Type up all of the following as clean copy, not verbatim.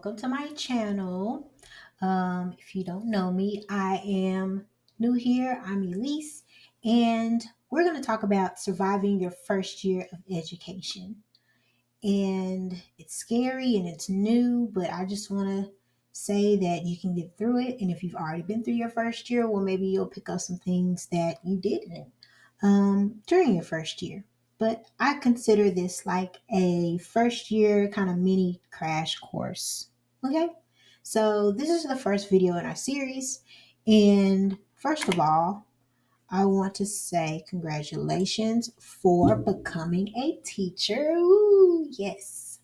welcome to my channel. If you don't know me, I am new here. I'm Elise, and we're going to talk about surviving your first year of education. And it's scary and it's new, but I just want to say that you can get through it. And if you've already been through your first year, well, maybe you'll pick up some things that you didn't during your first year. But I consider this like a first year kind of mini crash course. Okay, so this is the first video in our series. And first of all, I want to say congratulations for becoming a teacher. Ooh, yes.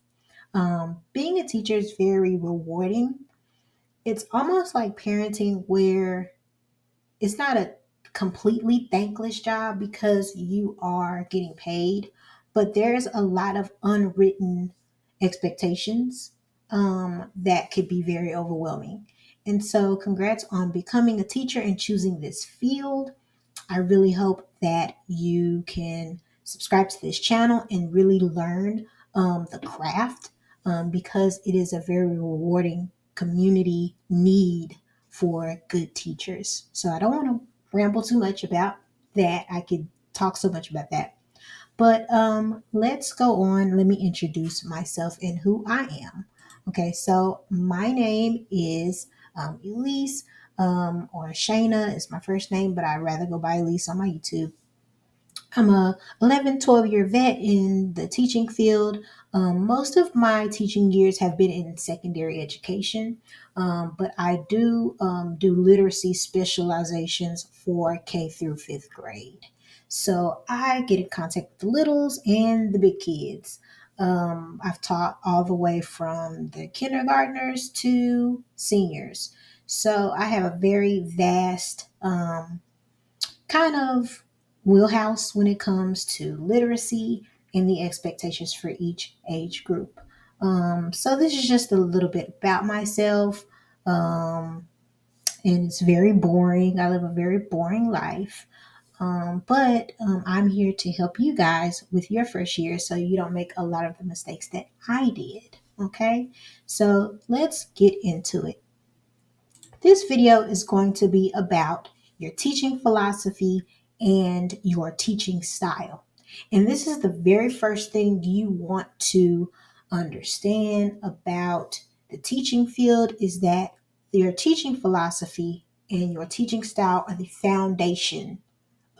Being a teacher is very rewarding. It's almost like parenting where it's not a completely thankless job because you are getting paid, but there's a lot of unwritten expectations that could be very overwhelming. And so, congrats on becoming a teacher and choosing this field. I really hope that you can subscribe to this channel and really learn the craft because it is a very rewarding community need for good teachers. So I don't want to ramble too much about that. I could talk so much about that. But let's go on. Let me introduce myself and who I am. Okay, so my name is Elise, or Shayna is my first name, but I'd rather go by Elise on my YouTube. I'm a 11, 12-year vet in the teaching field. Most of my teaching years have been in secondary education, but I do literacy specializations for K through fifth grade. So I get in contact with the littles and the big kids. I've taught all the way from the kindergartners to seniors. So I have a very vast kind of wheelhouse when it comes to literacy and the expectations for each age group. So this is just a little bit about myself. Um, and it's very boring. I live a very boring life. But I'm here to help you guys with your first year so you don't make a lot of the mistakes that I did. Okay, so let's get into it. This video is going to be about your teaching philosophy and your teaching style. And this is the very first thing you want to understand about the teaching field is that your teaching philosophy and your teaching style are the foundation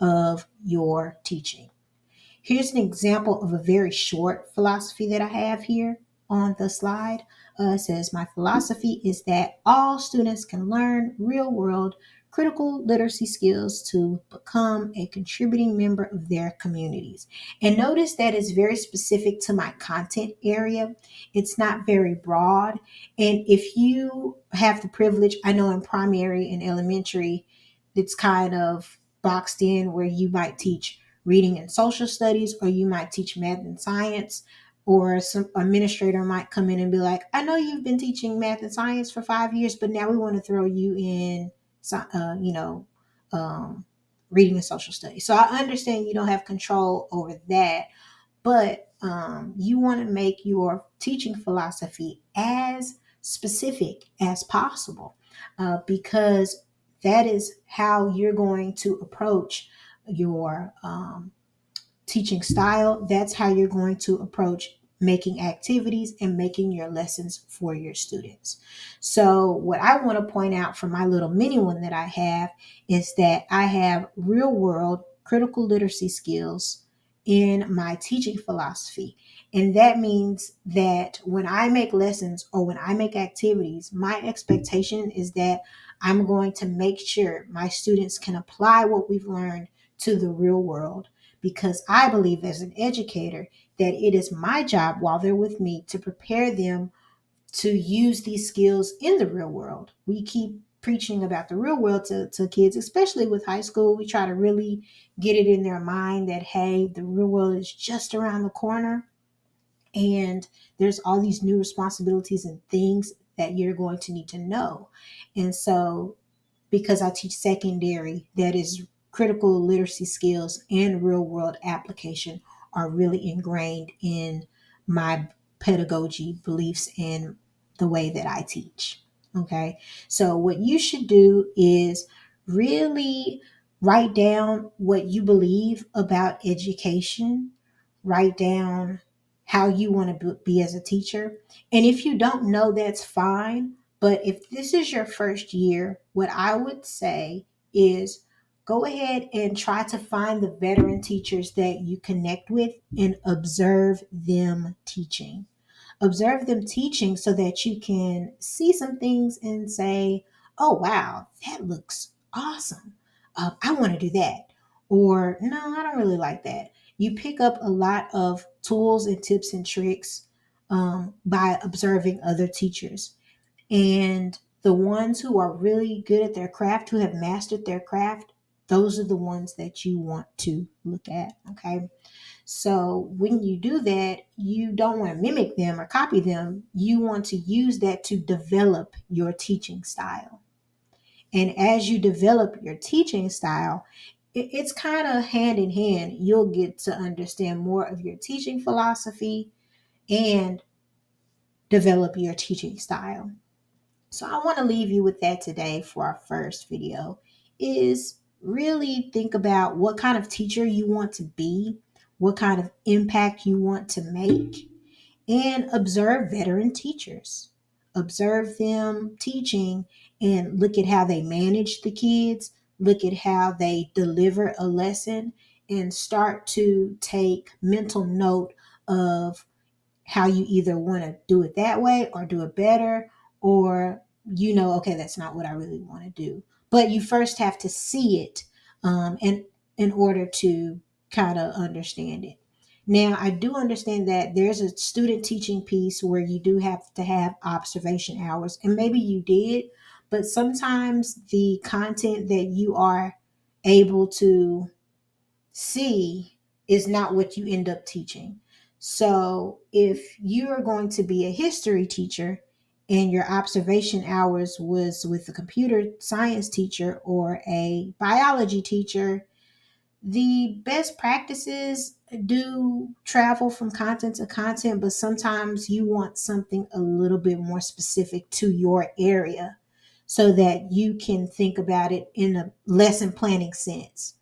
of your teaching. Here's an example of a very short philosophy that I have here on the slide. It says, my philosophy is that all students can learn real world critical literacy skills to become a contributing member of their communities. And notice that it's very specific to my content area. It's not very broad. And if you have the privilege, I know in primary and elementary, it's kind of boxed in where you might teach reading and social studies, or you might teach math and science, or some administrator might come in and be like, I know you've been teaching math and science for 5 years, but now we want to throw you in, um, reading and social studies. So I understand you don't have control over that, but you want to make your teaching philosophy as specific as possible because that is how you're going to approach your teaching style. That's how you're going to approach making activities and making your lessons for your students. So, what I want to point out for my little mini one that I have is that I have real world critical literacy skills in my teaching philosophy. And that means that when I make lessons or when I make activities, my expectation is that I'm going to make sure my students can apply what we've learned to the real world, because I believe as an educator that it is my job while they're with me to prepare them to use these skills in the real world. We keep preaching about the real world to kids, especially with high school. We try to really get it in their mind that, hey, the real world is just around the corner and there's all these new responsibilities and things that you're going to need to know. And so because I teach secondary, that is critical literacy skills and real world application are really ingrained in my pedagogy beliefs and the way that I teach. Okay. So what you should do is really write down what you believe about education, write down how you want to be as a teacher. And if you don't know, that's fine. But if this is your first year, what I would say is go ahead and try to find the veteran teachers that you connect with and observe them teaching. Observe them teaching so that you can see some things and say, oh, wow, that looks awesome. I want to do that. Or, no, I don't really like that. You pick up a lot of tools and tips and tricks by observing other teachers. And the ones who are really good at their craft, who have mastered their craft, those are the ones that you want to look at. Okay. So when you do that, you don't want to mimic them or copy them. You want to use that to develop your teaching style. And as you develop your teaching style, it's kind of hand in hand. You'll get to understand more of your teaching philosophy and develop your teaching style. So I want to leave you with that today for our first video is really think about what kind of teacher you want to be, what kind of impact you want to make, and observe veteran teachers. Observe them teaching and look at how they manage the kids, look at how they deliver a lesson, and start to take mental note of how you either want to do it that way or do it better, or okay, that's not what I really want to do. But you first have to see it, and in order to kind of understand it. Now, I do understand that there's a student teaching piece where you do have to have observation hours, and maybe you did, but sometimes the content that you are able to see is not what you end up teaching. So if you are going to be a history teacher and your observation hours was with a computer science teacher or a biology teacher, the best practices do travel from content to content, but sometimes you want something a little bit more specific to your area so that you can think about it in a lesson planning sense.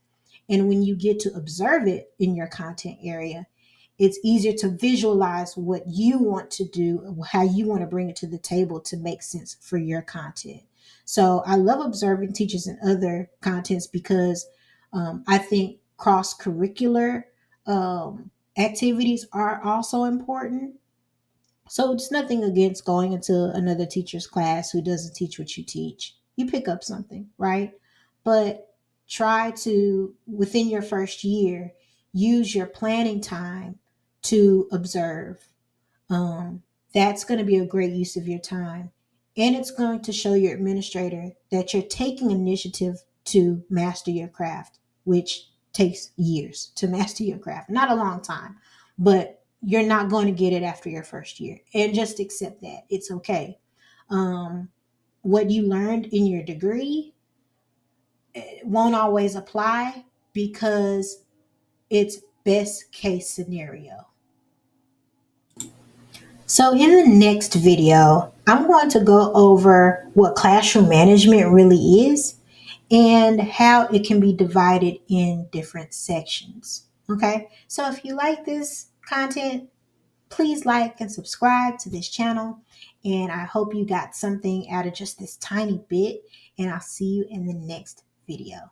And when you get to observe it in your content area, it's easier to visualize what you want to do, how you want to bring it to the table to make sense for your content. So I love observing teachers and other contents because I think cross curricular activities are also important. So it's nothing against going into another teacher's class who doesn't teach what you teach. You pick up something, right? But try to, within your first year, use your planning time to observe. Um, that's going to be a great use of your time. And it's going to show your administrator that you're taking initiative to master your craft, which takes years to master your craft. Not a long time, but you're not going to get it after your first year. And just accept that. It's okay. Um, what you learned in your degree won't always apply because it's best case scenario. So in the next video, I'm going to go over what classroom management really is and how it can be divided in different sections. Okay, so if you like this content, please like and subscribe to this channel. And I hope you got something out of just this tiny bit. And I'll see you in the next video.